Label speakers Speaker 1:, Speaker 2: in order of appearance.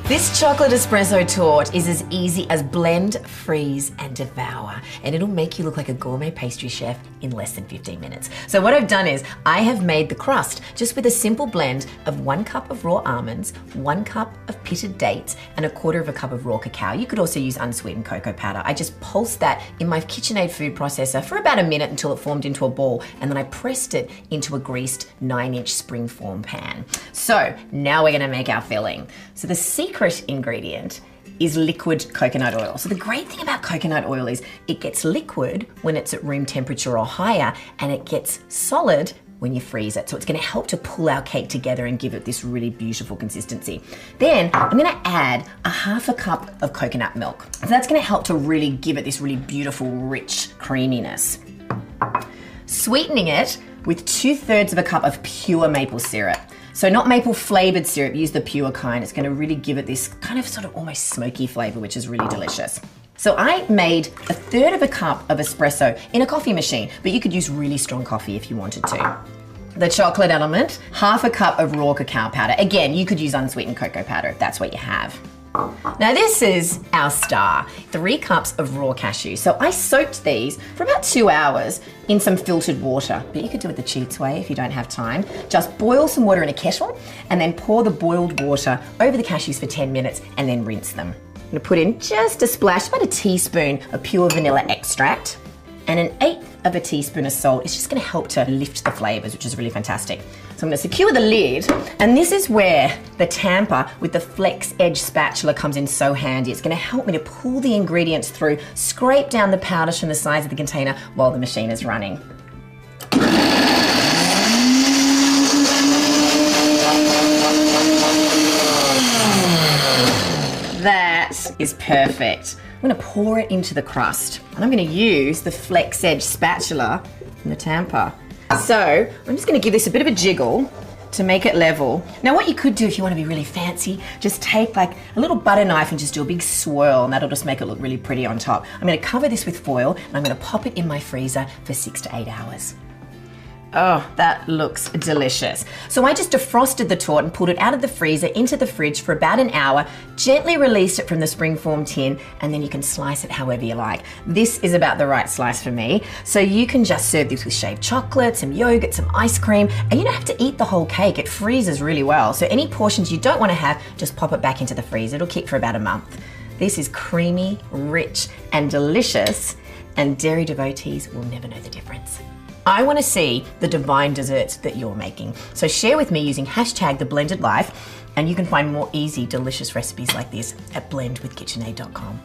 Speaker 1: This chocolate espresso torte is as easy as blend, freeze, and devour. And it'll make you look like a gourmet pastry chef in less than 15 minutes. So what I've done is I have made the crust just with a simple blend of 1 cup of raw almonds, 1 cup of pitted dates, and 1/4 cup of raw cacao. You could also use unsweetened cocoa powder. I just pulsed that in my KitchenAid food processor for about a minute until it formed into a ball, and then I pressed it into a greased 9-inch springform pan. So now we're gonna make our filling. So the secret ingredient is liquid coconut oil. So the great thing about coconut oil is it gets liquid when it's at room temperature or higher, and it gets solid when you freeze it. So it's gonna help to pull our cake together and give it this really beautiful consistency. Then I'm gonna add 1/2 cup of coconut milk. So that's gonna help to really give it this really beautiful, rich creaminess. Sweetening it with 2/3 cup of pure maple syrup. So not maple flavored syrup, use the pure kind. It's gonna really give it this kind of sort of almost smoky flavor, which is really delicious. So I made 1/3 cup of espresso in a coffee machine, but you could use really strong coffee if you wanted to. The chocolate element, 1/2 cup of raw cacao powder. Again, you could use unsweetened cocoa powder if that's what you have. Now this is our star, 3 cups of raw cashews. So I soaked these for about 2 hours in some filtered water, but you could do it the cheats way if you don't have time. Just boil some water in a kettle and then pour the boiled water over the cashews for 10 minutes and then rinse them. I'm gonna put in just a splash, about a teaspoon of pure vanilla extract and 1/8 teaspoon of salt. It's just gonna help to lift the flavors, which is really fantastic. So I'm gonna secure the lid, and this is where the tamper with the flex edge spatula comes in so handy. It's gonna help me to pull the ingredients through, scrape down the powders from the sides of the container while the machine is running. That is perfect. I'm gonna pour it into the crust, and I'm gonna use the flex edge spatula in the tamper. So I'm just gonna give this a bit of a jiggle to make it level. Now what you could do if you wanna be really fancy, just take like a little butter knife and just do a big swirl, and that'll just make it look really pretty on top. I'm gonna cover this with foil, and I'm gonna pop it in my freezer for 6 to 8 hours. Oh, that looks delicious. So I just defrosted the torte and pulled it out of the freezer into the fridge for about an hour, gently released it from the springform tin, and then you can slice it however you like. This is about the right slice for me. So you can just serve this with shaved chocolate, some yogurt, some ice cream, and you don't have to eat the whole cake. It freezes really well. So any portions you don't want to have, just pop it back into the freezer. It'll keep for about a month. This is creamy, rich, and delicious, and dairy devotees will never know the difference. I want to see the divine desserts that you're making. So share with me using #TheBlendedLife, and you can find more easy, delicious recipes like this at blendwithkitchenaid.com.